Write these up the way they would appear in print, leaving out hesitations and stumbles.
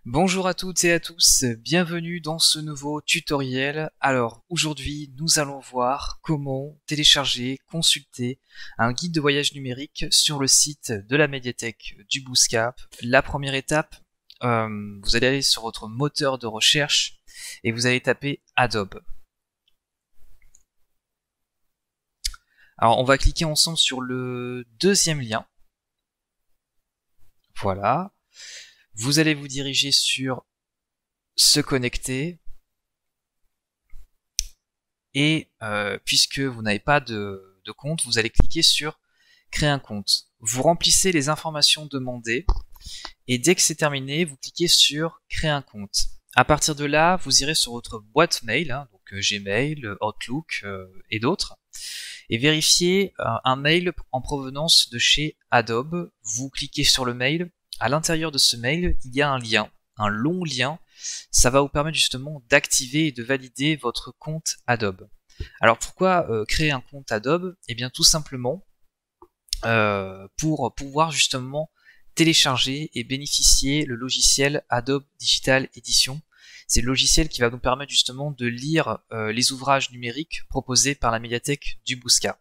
Bonjour à toutes et à tous, bienvenue dans ce nouveau tutoriel. Alors aujourd'hui nous allons voir comment télécharger, consulter un guide de voyage numérique sur le site de la médiathèque du Bouscap. La première étape, vous allez aller sur votre moteur de recherche et vous allez taper Adobe. Alors on va cliquer ensemble sur le deuxième lien. Voilà. Vous allez vous diriger sur se connecter et puisque vous n'avez pas de compte, vous allez cliquer sur créer un compte. Vous remplissez les informations demandées et dès que c'est terminé, vous cliquez sur créer un compte. À partir de là, vous irez sur votre boîte mail, donc Gmail, Outlook et d'autres, et vérifiez un mail en provenance de chez Adobe. Vous cliquez sur le mail. À l'intérieur de ce mail, il y a un lien, un long lien. Ça va vous permettre justement d'activer et de valider votre compte Adobe. Alors pourquoi créer un compte Adobe? Eh bien tout simplement pour pouvoir justement télécharger et bénéficier le logiciel Adobe Digital Edition. C'est le logiciel qui va nous permettre justement de lire les ouvrages numériques proposés par la médiathèque du Bouscat.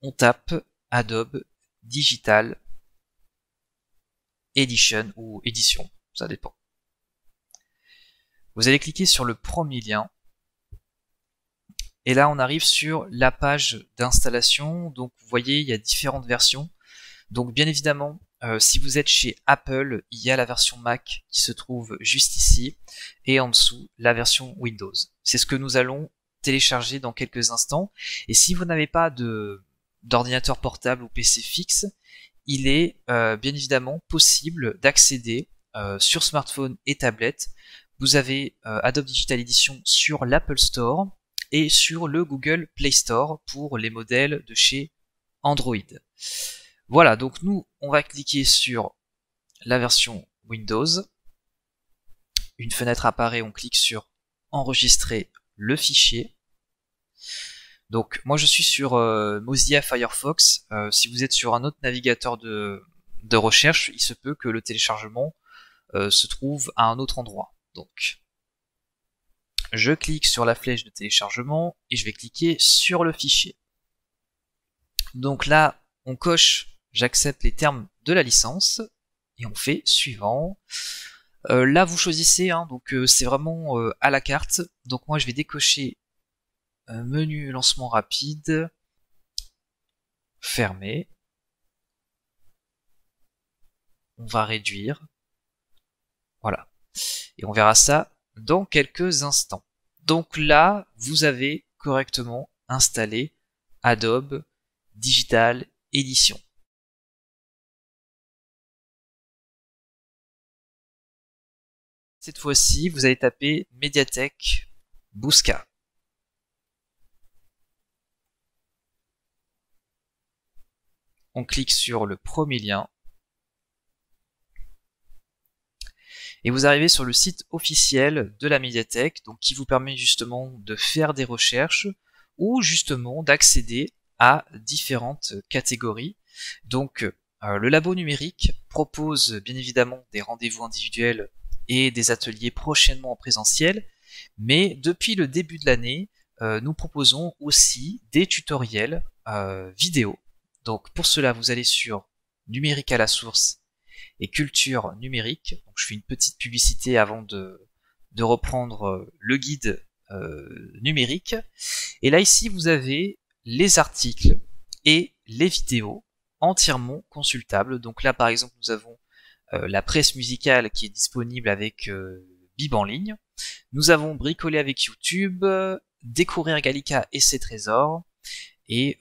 On tape Adobe Digital Edition ou édition, ça dépend. Vous allez cliquer sur le premier lien. Et là, on arrive sur la page d'installation. Donc, vous voyez, il y a différentes versions. Donc, bien évidemment, si vous êtes chez Apple, il y a la version Mac qui se trouve juste ici. Et en dessous, la version Windows. C'est ce que nous allons télécharger dans quelques instants. Et si vous n'avez pas d'ordinateur portable ou PC fixe, il est bien évidemment possible d'accéder sur smartphone et tablette. Vous avez Adobe Digital Edition sur l'Apple Store et sur le Google Play Store pour les modèles de chez Android. Voilà, donc nous, on va cliquer sur la version Windows. Une fenêtre apparaît, on clique sur enregistrer le fichier. Donc moi je suis sur Mozilla Firefox. Si vous êtes sur un autre navigateur de recherche, il se peut que le téléchargement se trouve à un autre endroit. Donc je clique sur la flèche de téléchargement et je vais cliquer sur le fichier. Donc là, on coche j'accepte les termes de la licence et on fait suivant. Là, vous choisissez, donc c'est vraiment à la carte. Donc moi, je vais décocher menu lancement rapide, fermé. On va réduire. Voilà. Et on verra ça dans quelques instants. Donc là, vous avez correctement installé Adobe Digital Edition. Cette fois-ci, vous allez taper médiathèque Bouscat. On clique sur le premier lien. Et vous arrivez sur le site officiel de la médiathèque, donc qui vous permet justement de faire des recherches ou justement d'accéder à différentes catégories. Donc le labo numérique propose bien évidemment des rendez-vous individuels et des ateliers prochainement en présentiel, mais depuis le début de l'année, nous proposons aussi des tutoriels vidéo. Donc pour cela, vous allez sur Numérique à la source et culture numérique. Donc je fais une petite publicité avant de reprendre le guide numérique. Et là ici vous avez les articles et les vidéos entièrement consultables. Donc là par exemple nous avons la presse musicale qui est disponible avec Bib en ligne. Nous avons bricolé avec YouTube, découvrir Gallica et ses trésors et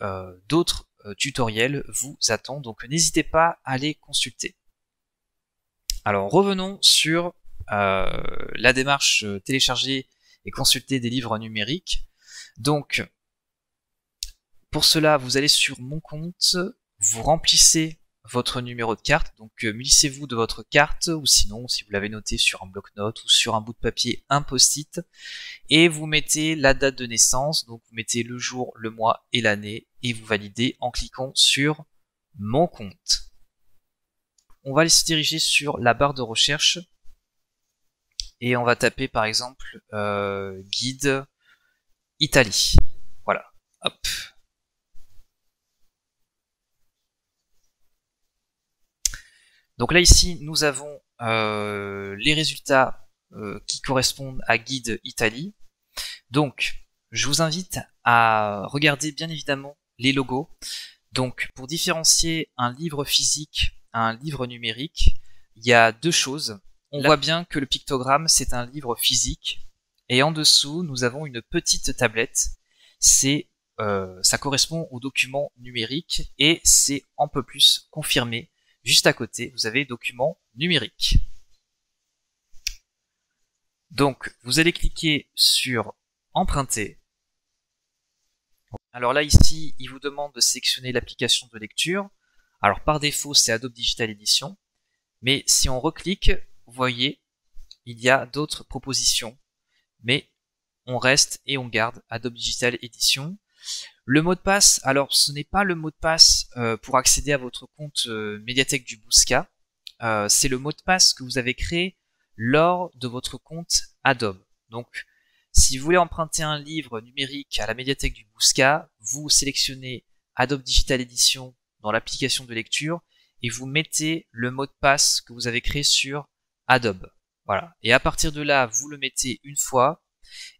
d'autres tutoriels vous attendent. Donc n'hésitez pas à les consulter. Alors revenons sur la démarche télécharger et consulter des livres numériques. Donc pour cela, vous allez sur mon compte, vous remplissez votre numéro de carte, donc munissez-vous de votre carte, ou sinon, si vous l'avez noté sur un bloc-notes ou sur un bout de papier, un post-it, et vous mettez la date de naissance, donc vous mettez le jour, le mois et l'année, et vous validez en cliquant sur mon compte. On va aller se diriger sur la barre de recherche et on va taper par exemple guide Italie. Voilà, hop. Donc là ici nous avons les résultats qui correspondent à guide Italie. Donc je vous invite à regarder bien évidemment les logos. Donc pour différencier un livre physique à un livre numérique, il y a deux choses. On voit bien que le pictogramme c'est un livre physique et en dessous nous avons une petite tablette. Ça correspond au document numérique et c'est un peu plus confirmé. Juste à côté, vous avez document numérique. Donc, vous allez cliquer sur emprunter. Alors là, ici, il vous demande de sélectionner l'application de lecture. Alors, par défaut, c'est Adobe Digital Edition. Mais si on reclique, vous voyez, il y a d'autres propositions. Mais on reste et on garde Adobe Digital Edition. Le mot de passe, alors ce n'est pas le mot de passe pour accéder à votre compte médiathèque du Bousca, c'est le mot de passe que vous avez créé lors de votre compte Adobe. Donc si vous voulez emprunter un livre numérique à la médiathèque du Bousca, vous sélectionnez Adobe Digital Edition dans l'application de lecture et vous mettez le mot de passe que vous avez créé sur Adobe. Voilà. Et à partir de là, vous le mettez une fois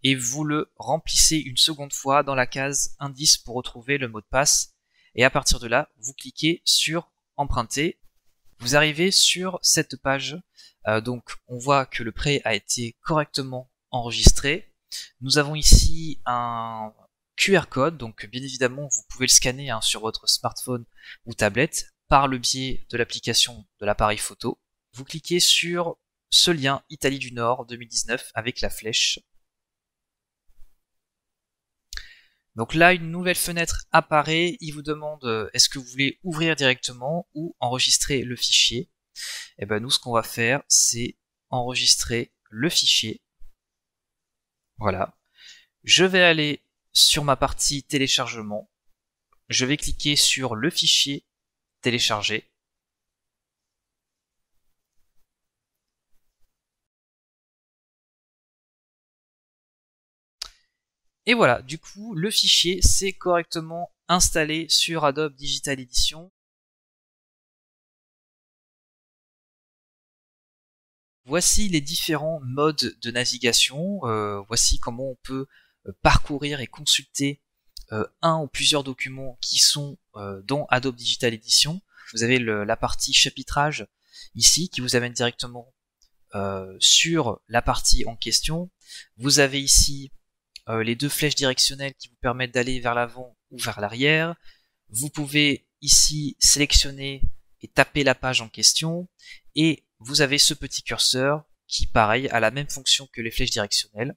et vous le remplissez une seconde fois dans la case indice pour retrouver le mot de passe. Et à partir de là, vous cliquez sur emprunter. Vous arrivez sur cette page. Donc on voit que le prêt a été correctement enregistré. Nous avons ici un QR code, donc bien évidemment vous pouvez le scanner sur votre smartphone ou tablette par le biais de l'application de l'appareil photo. Vous cliquez sur ce lien Italie du Nord 2019 avec la flèche. Donc là, une nouvelle fenêtre apparaît, il vous demande est-ce que vous voulez ouvrir directement ou enregistrer le fichier. Et ben nous, ce qu'on va faire, c'est enregistrer le fichier. Voilà. Je vais aller sur ma partie téléchargement. Je vais cliquer sur le fichier télécharger. Et voilà, du coup, le fichier s'est correctement installé sur Adobe Digital Edition. Voici les différents modes de navigation. Voici comment on peut parcourir et consulter un ou plusieurs documents qui sont dans Adobe Digital Edition. Vous avez la partie chapitrage ici qui vous amène directement sur la partie en question. Vous avez ici les deux flèches directionnelles qui vous permettent d'aller vers l'avant ou vers l'arrière. Vous pouvez ici sélectionner et taper la page en question et vous avez ce petit curseur qui, pareil, a la même fonction que les flèches directionnelles,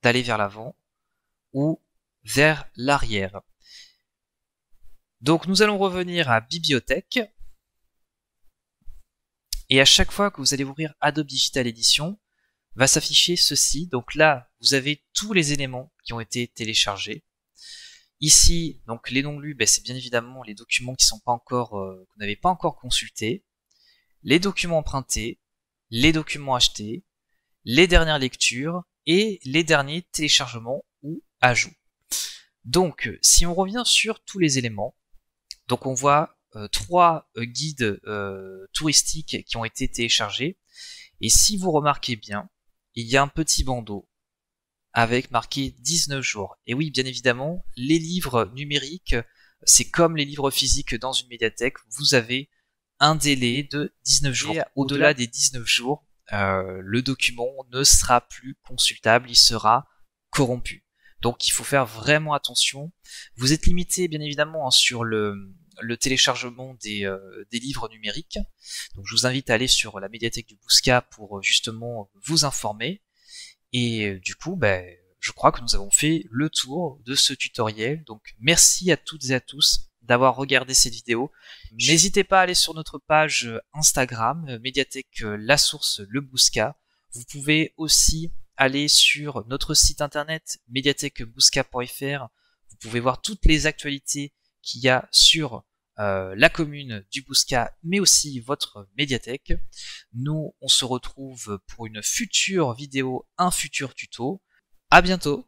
d'aller vers l'avant ou vers l'arrière. Donc nous allons revenir à Bibliothèque et à chaque fois que vous allez ouvrir Adobe Digital Edition, va s'afficher ceci. Donc là, vous avez tous les éléments qui ont été téléchargés. Ici, donc les non lus, c'est bien évidemment les documents qui sont pas encore, que vous n'avez pas encore consultés, les documents empruntés, les documents achetés, les dernières lectures et les derniers téléchargements ou ajouts. Donc, si on revient sur tous les éléments, donc on voit trois guides touristiques qui ont été téléchargés. Et si vous remarquez bien, il y a un petit bandeau avec marqué 19 jours. Et oui, bien évidemment, les livres numériques, c'est comme les livres physiques dans une médiathèque, vous avez un délai de 19 jours. Au-delà des 19 jours, le document ne sera plus consultable, il sera corrompu. Donc il faut faire vraiment attention. Vous êtes limité bien évidemment sur le téléchargement des livres numériques. Donc je vous invite à aller sur la médiathèque du Bousca pour justement vous informer. Et du coup, je crois que nous avons fait le tour de ce tutoriel. Donc merci à toutes et à tous d'avoir regardé cette vidéo. N'hésitez pas à aller sur notre page Instagram, médiathèque La Source Le Bousca. Vous pouvez aussi aller sur notre site internet médiathèquebousca.fr. Vous pouvez voir toutes les actualités qu'il y a sur la commune du Bouscat, mais aussi votre médiathèque. Nous, on se retrouve pour une future vidéo, un futur tuto. À bientôt!